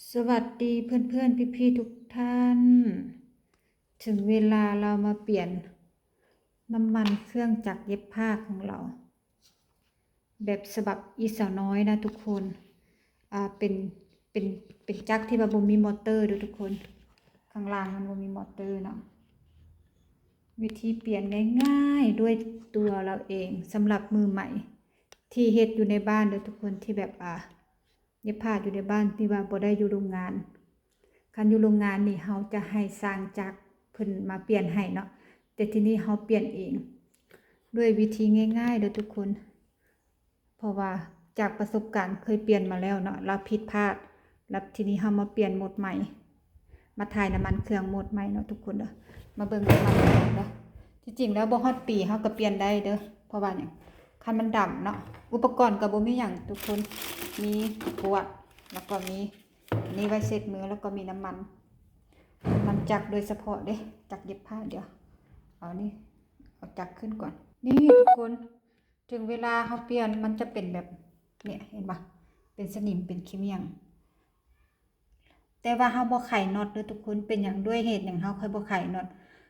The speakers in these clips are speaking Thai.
สวัสดีเพื่อนๆพี่ๆทุกท่าน ถึงเวลาเรามาเปลี่ยนน้ำมันเครื่องจักรเย็บผ้าของเรา แบบฉบับอีสาวน้อยนะทุกคนเป็นเป็นเป็นจักรที่แบบบ่มีมอเตอร์ด้วยทุกคนข้างล่างมันบ่มีมอเตอร์เนาะวิธีเปลี่ยนง่ายๆด้วยตัวเราเองสำหรับมือใหม่ ที่เฮ็ดอยู่ในบ้านด้วยทุกคนที่แบบเย็บผ้าอยู่ในบ้านที่ว่าบ่ได้อยู่โรงงานคันอยู่โรงงานนี่เฮาจะให้สร้างจักรเพิ่นมาเปลี่ยนให้เนาะแต่ทีนี้เฮาเปลี่ยนเองด้วยวิธีง่ายๆเด้อทุกคนเพราะว่าจากประสบการณ์เคยเปลี่ยนมาแล้วเนาะเราผิดพลาดแล้วทีนี้เฮามาเปลี่ยนโหมดใหม่มาถ่ายน้ำมันเครื่องโหมดใหม่เนาะทุกคนเด้อมาเบิ่งน้ำมันเครื่องเด้อที่จริงแล้วบ่ฮอดปีเฮาก็เปลี่ยนได้เด้อเพราะว่าหยังคันมันดำเนาะอุปกรณ์ก็บ่มีหยังทุกคนมีขวดแล้วก็มีนี่ไว้เช็ดมือแล้วก็มีน้ำมันจักรโดยเฉพาะเด้จักรเย็บผ้าเดี๋ยวเอานี่เอาจักรขึ้นก่อนนี่ทุกคนถึงเวลาเฮาเปลี่ยนมันจะเป็นแบบเนี่ยเห็นปะเป็นสนิมเป็นขี้เมียงแต่ว่าเฮาบ่ไขน็อตเด้อทุกคนเป็นหยังด้วยเหตุหยังเฮาค่อยบ่ไขน็อต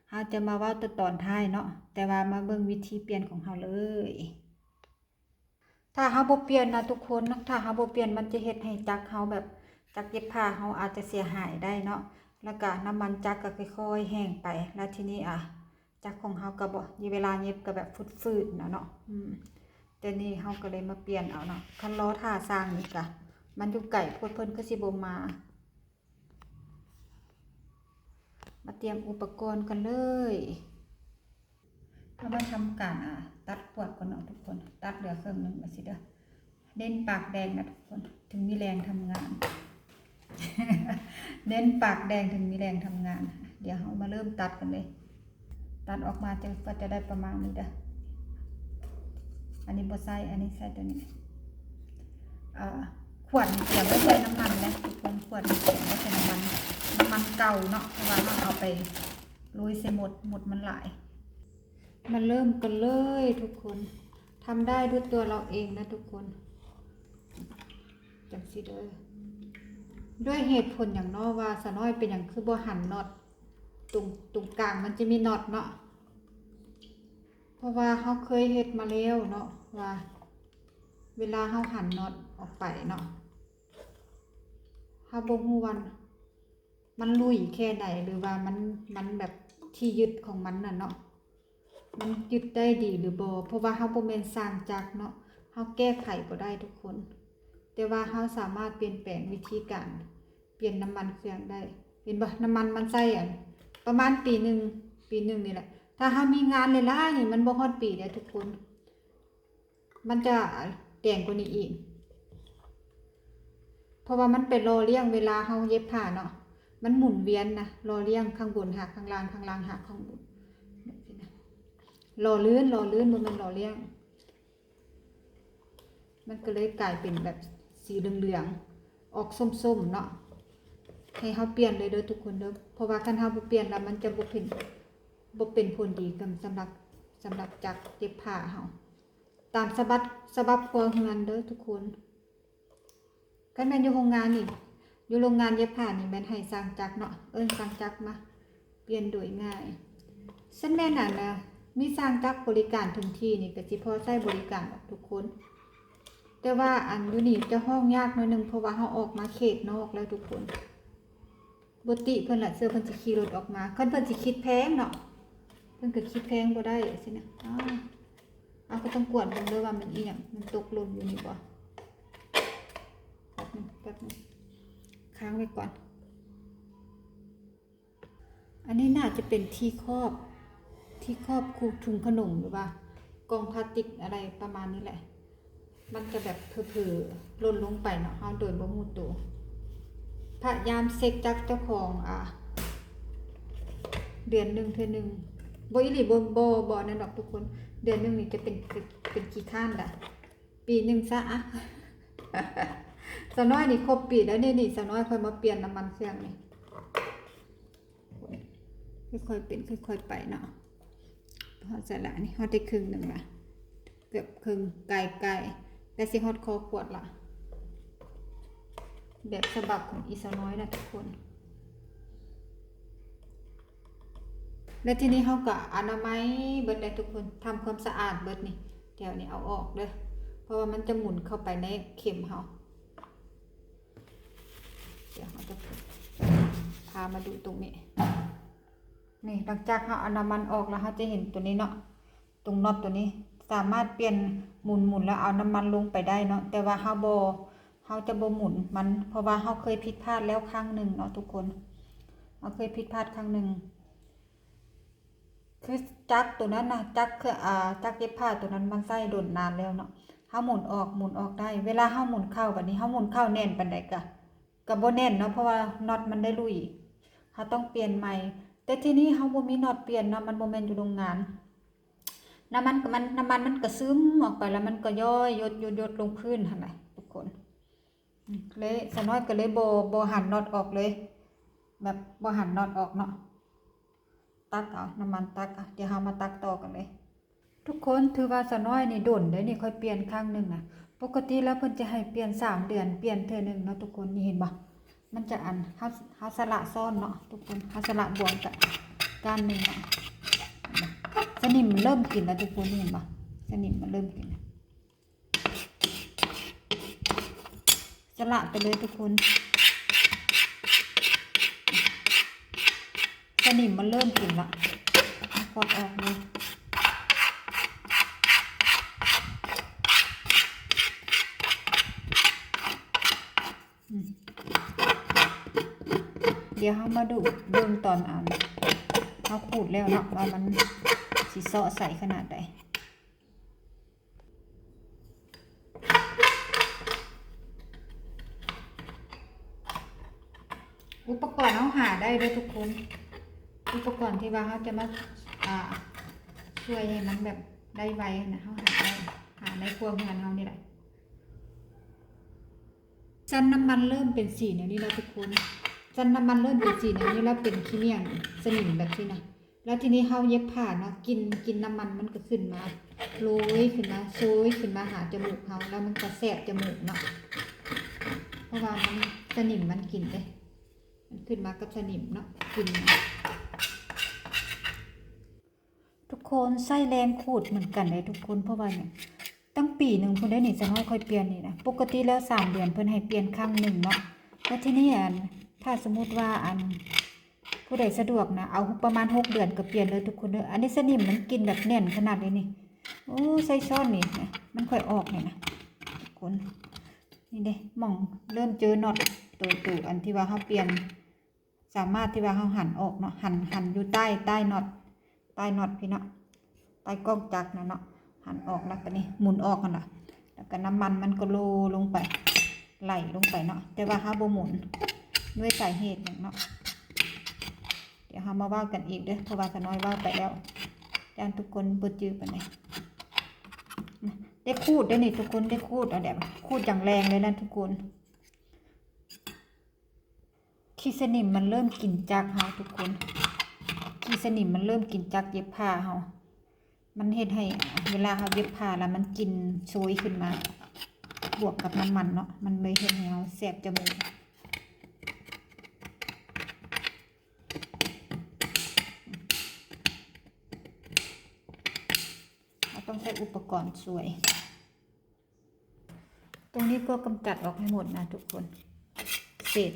เฮาจะมาเว้าตอนท้ายเนาะแต่ว่ามาเบิ่งวิธีเปลี่ยนของเฮาเลยถ้าเฮาบ่เปลี่ยนนะทุกคนถ้าเฮาบ่เปลี่ยนมันจะเฮ็ดให้จักรเฮาแบบจักรเย็บผ้าเฮาอาจจะเสียหายได้เนาะแล้วก็น้ำมันจักรก็ค่อยๆแห้งไปแล้วทีนี้จักรของเฮาก็บ่มีเวลาเย็บก็แบบฟืดๆเนาะแต่นี่เฮาก็เลยมาเปลี่ยนเอาเนาะคันล้อท่าสร้างนี่ก็มันอยู่ไกลโพดเพิ่นก็สิบ่มาเตรียมอุปกรณ์กันเลยเรามาทำการตัดปวดก่อนเนาะทุกคนตัดเหลือครึ่งนึงมาสิเด้อเด่นปากแดงนะทุกคนถึงมีแรงทำงาน เด่นปากแดงถึงมีแรงทำงานเดี๋ยวเรามาเริ่มตัดกันเลยตัดออกมาก็จะได้ประมาณนี้เด้ออันนี้บ่ใส่อันนี้ใส่ตัวนี้ขวดเกี่ยวไว้ใส่น้ำมันนะทุกคนขวดเกี่ยวไว้ใส่น้ำมันเก่าเนาะเพราะว่าเราเอาไปลุยใส่หมดมันหลายมาเริ่มกันเลยทุกคนทำได้ด้วยตัวเราเองนะทุกคนจังสิเด้อด้วยเหตุผลอย่างน้อว่าสะน้อยเป็นอย่างคือบ่หันน็อตตรงกลางมันจะมีน็อตเนาะเพราะว่าเขาเคยเฮ็ดมาแล้วเนาะว่าเวลาเขาหันน็อตออกไปเนาะเขาบ่ฮู้ว่ามันลุยแค่ไหนหรือว่ามันแบบที่ยึดของมันน่ะเนาะมันยึดได้ดีหรือบ่เพราะว่าเขาบ่แม่นสร้างจักรเนาะเขาแก้ไขบ่ได้ทุกคนแต่ว่าเขาสามารถเปลี่ยนแปลงวิธีการเปลี่ยนน้ำมันเครื่องได้เห็นบ่น้ำมันใส่ประมาณปีหนึ่งนี่แหละถ้าเขามีงานหลายๆนี่มันบ่ฮอดปีเด้ทุกคนมันจะแดงกว่านี้อีกเพราะว่ามันเป็นรอเลี้ยงเวลาเขาเย็บผ้าเนาะมันหมุนเวียนนะรอเลี้ยงข้างบนหักข้างล่างหักข้างบนรอลื่นบ่แม่นรอเลี้ยงมันก็เลยกลายเป็นแบบสีเหลืองๆออกส้มๆเนาะให้เฮาเปลี่ยนเลยเด้อทุกคนเด้อเพราะว่าคันเฮาบ่เปลี่ยนแล้วมันจะบ่เป็นผลดีกับสำหรับจักรเย็บผ้าเฮาตามสบับครัวเรือนเด้อทุกคนคันแม่นอยู่โรงงานนี่อยู่โรงงานเย็บผ้านี่แม่นให้สร้างจักรเนาะสร้างจักรมาเปลี่ยนโดยง่ายฉันแม่นนะมีสร้างจักรบริการถึงที่นี่ก็สิพอใช้บริการทุกคนแต่ว่าอันอยู่นี่จะห้องยากหน่อยนึงเพราะว่าเฮาออกมาเขตนอกแล้วทุกคนบ่ติเพิ่นล่ะเพิ่นสิขี่รถออกมาคันเพิ่นสิคิดแพงเนาะเพิ่นก็คิดแพงบ่ได้สินะเอาก็ต้องกวดเบิ่งเด้อว่ามันอีหยังมันตกหล่นอยู่นี่บ่แป๊บนึงค้างไว้ก่อนอันนี้น่าจะเป็นที่ครอบคูถุงขนมหรือว่ากองพลาสติกอะไรประมาณนี้แหละมันจะแบบเผลอๆหล่นลงไปเนาะเฮาโดยบ่รู้ตัวพยายามเช็คจักเจ้าของเดือนนึงเทื่อนึงบ่อีหลีบ่นั่นดอกทุกคนเดือนนึงนี่จะเป็นกี่ข้านล่ะปีนึงซะสาวน้อยนี่ครบปีแล้วนี่สาวน้อยค่อยมาเปลี่ยนน้ำมันเครื่องนี่ค่อยๆเป็นค่อยๆไปเนาะพอจะละนี่ฮอดได้ครึ่งนึงละเกือบครึ่งไกลแต่สิฮอดคอขวดละ แบบฉบับของอีสน้อยนะทุกคนแล้วทีนี้เขาก็อนามัยเบิดเลยทุกคนทำความสะอาดเบิดนี่แถวนี้เอาออกเด้อเพราะว่ามันจะหมุนเข้าไปในเข็มเขาเดี๋ยวเขาจะพามาดูตรงนี้นี่หลังจากเขาเอาน้ำมันออกแล้วเขาจะเห็นตัวนี้เนาะตรงน็อตตัวนี้สามารถเปลี่ยนหมุนแล้วเอาน้ำมันลงไปได้เนาะแต่ว่าเขาจะบ่หมุนมันเพราะว่าเขาเคยผิดพลาดแล้วครั้งหนึ่งเนาะทุกคนเขาเคยผิดพลาดครั้งหนึ่งคือจักรตัวนั้นนะจักรคือจักรเย็บผ้าตัวนั้นมันใส่โดนนานแล้วเนาะเขาหมุนออกได้เวลาเขาหมุนเข้าแบบนี้เขาหมุนเข้าแน่นปานใดก็บ่แน่นเนาะเพราะว่าน็อตมันได้ลุยเขาต้องเปลี่ยนใหม่แต่ทีนี้เขาบ่มีน็อตเปลี่ยนเนาะมันบ่แม่นอยู่โรงงานน้ำมันมันก็ซึมออกไปแล้วมันก็ย่อยหยดลงพื้นหั่นน่ะทุกคนเลยสน้อยก็เลยบ่หันน็อตออกเลยแบบบ่หันน็อตออกเนาะตักเอาน้ำมันตักเดี๋ยวเรามาตักต่อกันเลยทุกคนถือว่าสน้อยนี่โดนเด้นี่ค่อยเปลี่ยนครั้งนึงนะปกติแล้วเพิ่นจะให้เปลี่ยน3 เดือนเปลี่ยนเทื่อนึงเนาะทุกคนนี่เห็นบ่มันจะเฮาสละซ้อนเนาะทุกคนเฮาสละบวกกับการนึงเนาะสนิมเริ่มกินแล้วทุกคนเห็นบ่สนิมมันเริ่มกินสละไปเลยทุกคนสนิมมันเริ่มกินละกดออกเลยเดี๋ยวเรามาดูเบิ่งตอนเขาขูดแล้วเนาะว่ามันสิเซาะใส่ขนาดใดอุปกรณ์เขาหาได้ด้วยทุกคนอุปกรณ์ที่ว่าเขาจะมาช่วยให้มันแบบได้ไวนะเขาหาในครัวเรือนเขานี่แหละจันน้ำมันเริ่มเป็นสีอย่างนี้แล้วทุกคนจันน้ำมันเริ่มเป็นสีอย่างนี้แล้วเป็นขี้เมี่ยงสนิมแบบที่นะแล้วทีนี้เขาเย็บผ้าเนาะกินน้ำมันมันก็ขึ้นมาโรยขึ้นมาโชยขึ้นมาหาจมูกเขาแล้วมันก็แสบจมูกเนาะเพราะว่ามันสนิมมันกินเลยมันขึ้นมากับสนิมเนาะกินทุกคนไส้แรงขูดเหมือนกันเลยทุกคนเพราะว่าเนี่ยตั้งปีหนึ่งเพิ่นได้นี่จะน้อยค่อยเปลี่ยนนี่นะปกติแล้ว3 เดือนเพิ่นให้เปลี่ยนครั้งหนึ่งเนาะแล้วที่นี่ถ้าสมมุติว่าผู้ใดสะดวกนะเอาประมาณ6 เดือนก็เปลี่ยนเลยทุกคนเด้ออันนี้สนิมมันกินแบบแน่นขนาดนี้นี่โอ้ใส่ซ้อนนี่นะมันค่อยออกนี่นะทุกคนนี่เด้มองเริ่มเจอน็อตตัวอันที่ว่าเฮาเปลี่ยนสามารถที่ว่าเฮาหันออกเนาะหันอยู่ใต้น็อตพี่เนาะใต้กล้องจักรนะเนาะหันออกแล้วก็นี่หมุนออกกันล่ะแล้วก็น้ำมันมันก็โลลงไปไหลลงไปเนาะแต่ว่าเฮาบ่หมุนด้วยสาเหตุอย่างเนาะเดี๋ยวเฮามาว่ากันอีกเด้อเพราะว่าสน้อยว่าไปแล้วย่านทุกคนบ่จื้อปานใดได้คูดได้นี่ทุกคนได้คูดเอาแบบคูดอย่างแรงเลยนะทุกคนขี้สนิมมันเริ่มกินจักรเฮาทุกคนขี้สนิมมันเริ่มกินจักรเย็บผ้าเฮามันเฮ็ดให้เวลาเฮาเย็บผ้าแล้วมันกินโชยขึ้นมาบวกกับน้ำมันเนาะมันเลยเฮ็ดให้เฮาแสบจมูกเราต้องใช้อุปกรณ์ช่วยตรงนี้ก็กำจัดออกให้หมดนะทุกคนเศษ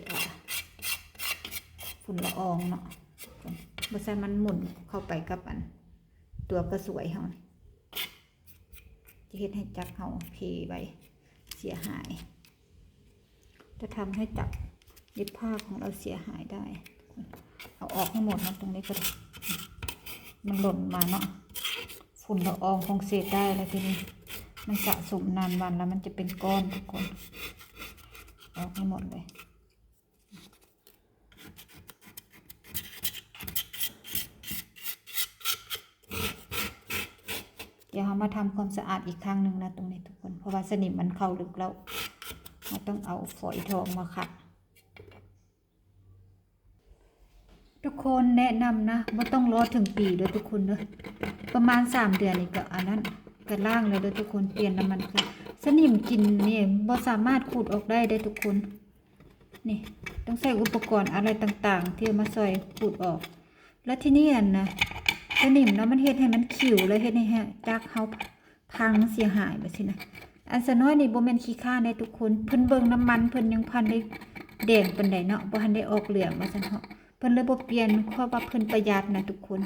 ฝุ่นละอองเนาะบ่ใช่มันหมุนเข้าไปกับตัวกระสวยเฮาจะเฮ็ดให้จักรเฮาเพไว้เสียหายจะทำให้จักรเย็บผ้าของเราเสียหายได้เอาออกให้หมดนะตรงนี้ก็มันหล่นมาเนาะฝุ่นละอองคงเศษได้แล้วทีนี้มันสะสมนานวันแล้วมันจะเป็นก้อนทุกคนออกให้หมดเลยเดี๋ยวเรามาทำความสะอาดอีกครั้งหนึ่งนะตรงนี้ทุกคนเพราะว่าสนิมมันเข้าลึกแล้วเราต้องเอาฝอยทองมาขัดทุกคนแนะนำนะไม่ต้องรอถึงปีเด้อทุกคนเด้อประมาณ3 เดือนนี่ก็อันนั้นก็ล่างเลยเด้อทุกคนเปลี่ยนน้ำมันคือสนิมกินนี่บ่สามารถขูดออกได้ทุกคน นี่ต้องใส่อุปกรณ์อะไรต่างๆที่เอามาซอยขูดออก แล้วที่นี่นะสนิมเนาะมันเฮ็ดให้มันขิวเลยเฮ็ดให้จักเฮาพังเสียหายแบบนี้นะอันสน้อยนี่บ่แม่นขี้ข้าได้ทุกคนเพิ่นเบิ่งน้ำมันเพิ่นยังพันได้แดงปานใดเนาะบ่ทันได้ออกเหลืองว่าซั่นเถาะเพิ่นเลยบ่เปลี่ยนเพราะว่าเพิ่นประหยัดนะทุกคน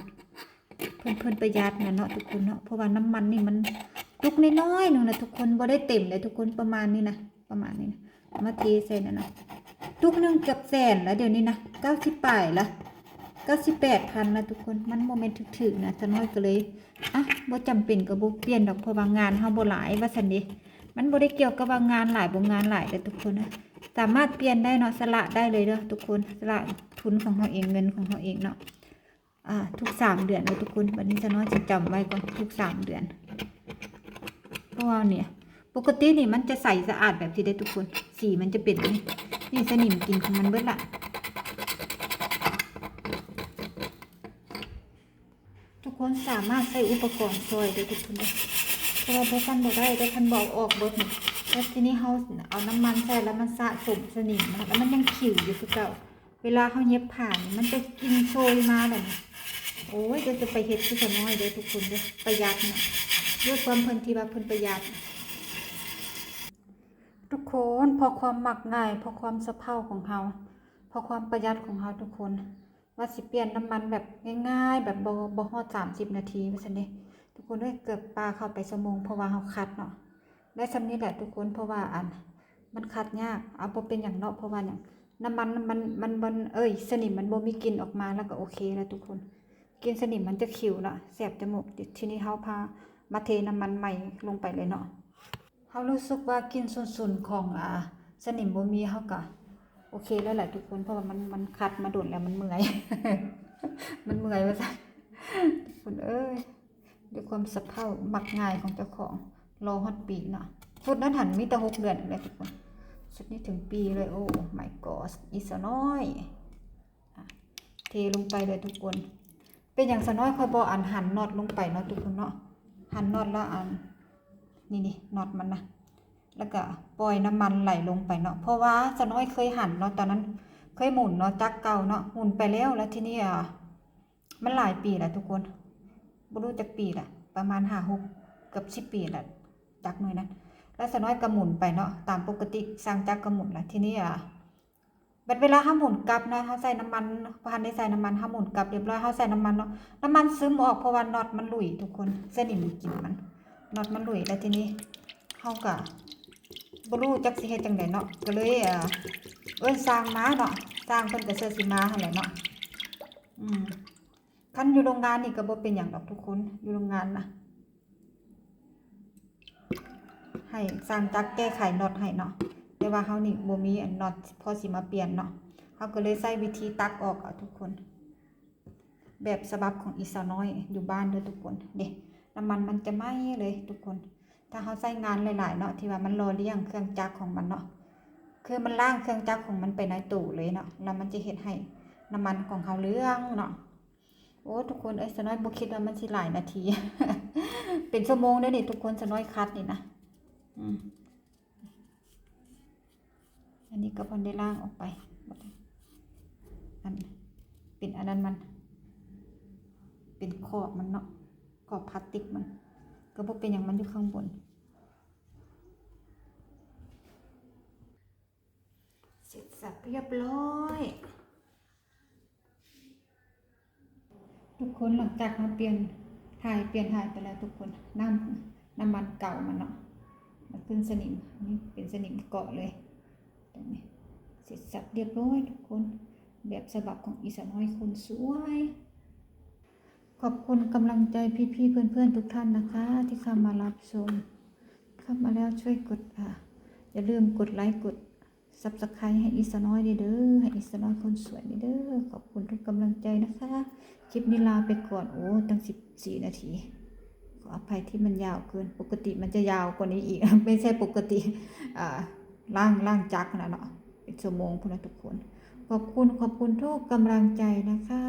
เพิ่นประหยัดนะเนาะทุกคนเนาะเพราะว่าน้ำมันนี่มันตุกน้อยๆนึงนะทุกคนบ่ได้เต็มเลยทุกคนประมาณนี้นะประมาณนี้นะมาเทใส่นั่นน่ะตุกนึงเกือบแสนแล้วเดี๋ยวนี้นะ90ปลายละ98,000นะทุกคนมันโมเมนต์ถึกๆนะสน้อยก็เลยบ่จำเป็นก็บ่เปลี่ยนดอกเพราะว่างานเฮาบ่หลายว่าซั่นเด้มันบ่ได้เกี่ยวกับว่างานหลายบ่งานหลายเด้อทุกคนนะสามารถเปลี่ยนได้เนาะสละได้เลยเด้อทุกคนสละทุนของเฮาเองเงินของเฮาเองเนาะทุก3เดือนเนาะทุกคนบัดนี้สน้อยสิจำไว้ก่อนทุก3เดือนเพราะว่าเนี่ยปกตินี่มันจะใสสะอาดแบบที่ได้ทุกคนสีมันจะเป็นนี่สนิมกินของมันเบิดละทุกคนสามารถใส่อุปกรณ์ช่วยได้ทุกคนเลยเพราะว่าพวกท่านบอกได้แต่ท่านบอกออกเบิดนี่แล้วทีนี้เขาเอาน้ำมันใส่แล้วมันสะสมสนิมนะแล้วมันยังขิวอยู่คือเก่าเวลาเขาเย็บผ่านมันจะกินโชยมาแบบนี้โอ้ยจะไปเฮ็ดที่สน้อยเลยทุกคนเลยประหยัดเนี่ยด้วยความเพิ่นที่ว่าเพิ่นประหยัดทุกคนพอความหมักง่ายพอความสะเพร่าของเขาพอความประหยัดของเขาทุกคนว่าสิเปลี่ยนน้ำมันแบบง่ายๆแบบบ่ฮอด30 นาทีว่าซั่นเด้ทุกคนได้เกือบปลาเข้าไปชั่วโมงเพราะว่าเขาคัดเนาะได้ซำนี้แหละทุกคนเพราะว่ามันคัดยากเอาบ่เป็นอย่างเนาะเพราะว่าอย่างน้ำมันมันสนิมมันบ่มีกลิ่นออกมาแล้วก็โอเคแล้วทุกคนกลิ่นสนิมมันจะขิวละแสบจมูกทีนี้เฮาพามาเทน้ำมันใหม่ลงไปเลยเนาะเฮารู้สึกว่ากลิ่นสุนๆของสนิมบ่มีเฮาก็โอเคแล้วแหละทุกคนเพราะว่ามันคัดมาโดนแล้วมันเมื่อย มันเมื่อยว่าซั่นทุกคนด้วยความสะเพร่ามักง่ายของเจ้าของรอฮอดปีเนาะชุดนั้นหันมีแต่6 เดือนเลยทุกคนชุดนี้ถึงปีเลยโอ้ my god อีสน้อยเทลงไปเลยทุกคนเป็นอย่างสน้อยค่อยบ่หันน็อตลงไปเนาะทุกคนเนาะหันน็อตแล้วนี่น็อตมันนะแล้วก็ปล่อยน้ำมันไหลลงไปเนาะเพราะว่าสน้อยเคยหันเนาะตอนนั้นเคยหมุนเนาะจักเก่าเนาะหมุนไปแล้วทีนี้มันหลายปีแล้วทุกคนบ่รู้จักปีละประมาณ5-6เกือบ10 ปีแล้วจักหน่อยนั้นแล้วสน้อยก็หมุนไปเนาะตามปกติสร้างจักก็หมุนละทีนี้บัดเวลาเฮาหมุนกลับนะเฮาใส่น้ำมันพอได้ใส่น้ำมันเฮาหมุนกลับเรียบร้อยเฮาใส่น้ำมันเนาะน้ำมันซึมออกเพราะว่าน็อตมันหลุยทุกคนสนิมกินมันน็อตมันหลุยแล้วทีนี้เฮาก็บ่รู้จักสิเฮ็ดจังได๋เนาะก็เลยสร้างมาเนาะสร้างเพิ่นก็เชื่อสิมาหั่นแหละเนาะคันอยู่โรงงานนี่ก็บ่เป็นหยังดอกทุกคนอยู่โรงงานนะให้สร้างจักแก้ไขน็อตให้เนาะแต่ว่าเฮานี่บ่มีน็อตพอสิมาเปลี่ยนเนาะเฮาก็เลยใช้วิธีตักออกทุกคนแบบฉบับของอีสาวน้อยอยู่บ้านเด้อทุกคนนี่น้ำมันจะไหม้เลยทุกคนถ้าเฮาใช้งานหลายๆเนาะที่ว่ามันรอเลี้ยงเครื่องจักรของมันเนาะคือมันล้างเครื่องจักรของมันไปในตู้เลยเนาะแล้วมันจะเฮ็ดให้น้ำมันของเฮาเหลืองเนาะโอ้ทุกคนสน้อยบ่คิดว่ามันสิหลายนาที เป็นชั่วโมงเด้อนี่ทุกคนสน้อยคัดนี่นะอันนี้ก็พอได้ล้างออกไปเป็นอันนั้นมันเป็นขอบมันเนาะขอบพลาสติกมันก็บ่เป็นอย่างมันอยู่ข้างบนเสร็จสับเรียบร้อยทุกคนหลังจากมาเปลี่ยนถ่ายไปแล้วทุกคนน้ำมันเก่ามันเนาะมันขึ้นสนิมนี่เป็นสนิมเกาะเลยตรงนี้เสร็จสับเรียบร้อยทุกคนแบบฉบับของอีสาวน้อยคนสวยขอบคุณกำลังใจพี่ๆเพื่อนๆทุกท่านนะคะที่เข้ามารับชมเข้ามาแล้วช่วยกดอย่าลืมกดไลค์กด Subscribe ให้อีสาวน้อยเด้อให้อีสาวน้อยคนสวยเด้อขอบคุณทุกกำลังใจนะคะคลิปนี้ลาไปก่อนโอ้ตั้ง14 นาทีขออภัยที่มันยาวเกินปกติมันจะยาวกว่านี้อีก ไม่ใช่ปกติล่างจักนะเนาะเป็นชั่วโมงพุ่นนะทุกคนขอบคุณทุกกำลังใจนะคะ